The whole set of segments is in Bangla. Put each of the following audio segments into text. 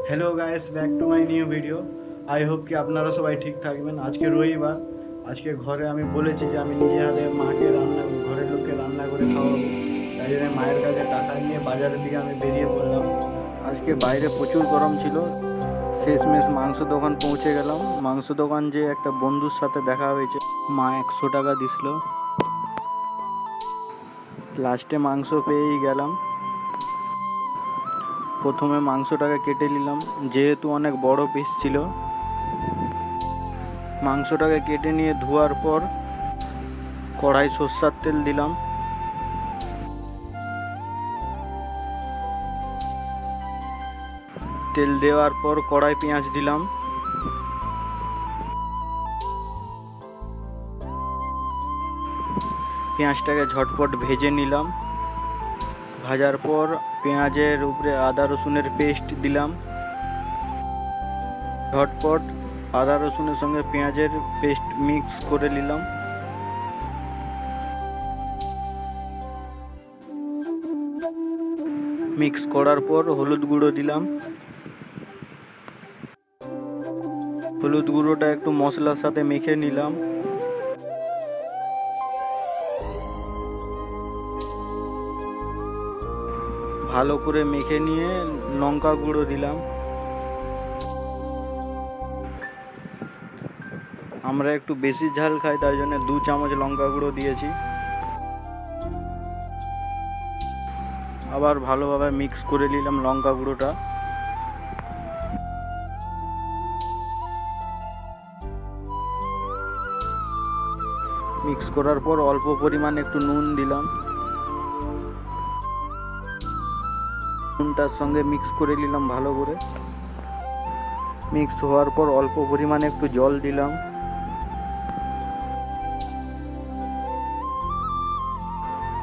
Hello guys, back to my new video. I hope কি আপনারা সবাই ঠিক থাকবেন। আজকে রবিবার, আজকে ঘরে আমি বলেছি যে আমি নিজে হাতে মাকে ঘরের লোককে রান্না করে খাওয়াবো। তাই জন্য মায়ের কাছে টাকা নিয়ে বাজারের দিকে আমি বেরিয়ে পড়লাম। আজকে বাইরে প্রচুর গরম ছিল, শেষমেশ মাংস দোকান পৌঁছে গেলাম। মাংস দোকান যে একটা বন্ধুর সাথে দেখা হয়েছে, মা 100 টাকা দিছিল। লাস্টে মাংস পেয়েই গেলাম। প্রথমে মাংসটাকে কেটে নিলাম, যেহেতু অনেক বড় পিস ছিল। মাংসটাকে কেটে নিয়ে ধোয়ার পর কড়াই সরষের তেল দিলাম। তেল দেওয়ার পর কড়াই পেঁয়াজ দিলাম। পেঁয়াজটাকে ঝটপট ভেজে নিলাম। ভাজার পর পেঁয়াজের উপরে আদা রসুনের পেস্ট দিলাম। ঝটপট আদা রসুনের সঙ্গে পেঁয়াজের পেস্ট মিক্স করে নিলাম। মিক্স করার পর হলুদ গুঁড়ো দিলাম। হলুদ গুঁড়োটা একটু মশলার সাথে মেখে নিলাম। ভালো করে মেখে নিয়ে লঙ্কা গুঁড়ো দিলাম। আমরা একটু বেশি ঝাল খাই, তাই জন্য 2 চামচ লঙ্কা গুঁড়ো দিয়েছি। আবার ভালোভাবে মিক্স করে নিলাম লঙ্কা গুঁড়োটা। মিক্স করার পর অল্প পরিমাণ একটু নুন দিলাম। নুনটার সঙ্গে মিক্স করে নিলাম ভালো করে। মিক্স হওয়ার পর অল্প পরিমাণে একটু জল দিলাম।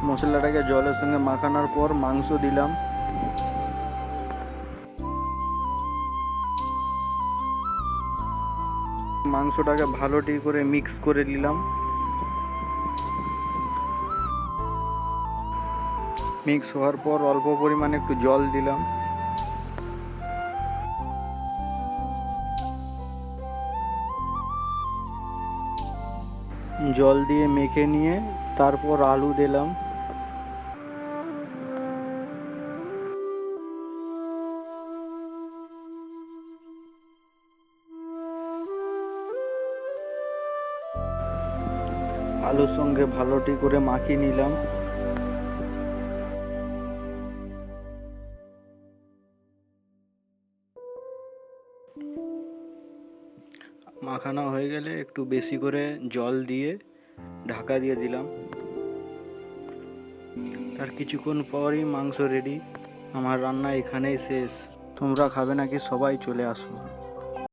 মশলাটাকে জলের সঙ্গে মাখানোর পর মাংস দিলাম। মাংসটাকে ভালোটি করে মিক্স করে নিলাম। মিক্স হওয়ার পর অল্প পরিমাণে একটু জল দিলাম। জল দিয়ে মেখে নিয়ে তারপর আলু দিলাম। আলুর সঙ্গে ভালোটি করে মাখিয়ে নিলাম। মাখানো হয়ে গেলে একটু বেশি করে জল দিয়ে ঢাকা দিয়ে দিলাম। তার কিছুক্ষণ পরই মাংস রেডি। আমার রান্না এখানেই শেষ। তোমরা খাবে নাকি? সবাই চলে আসো।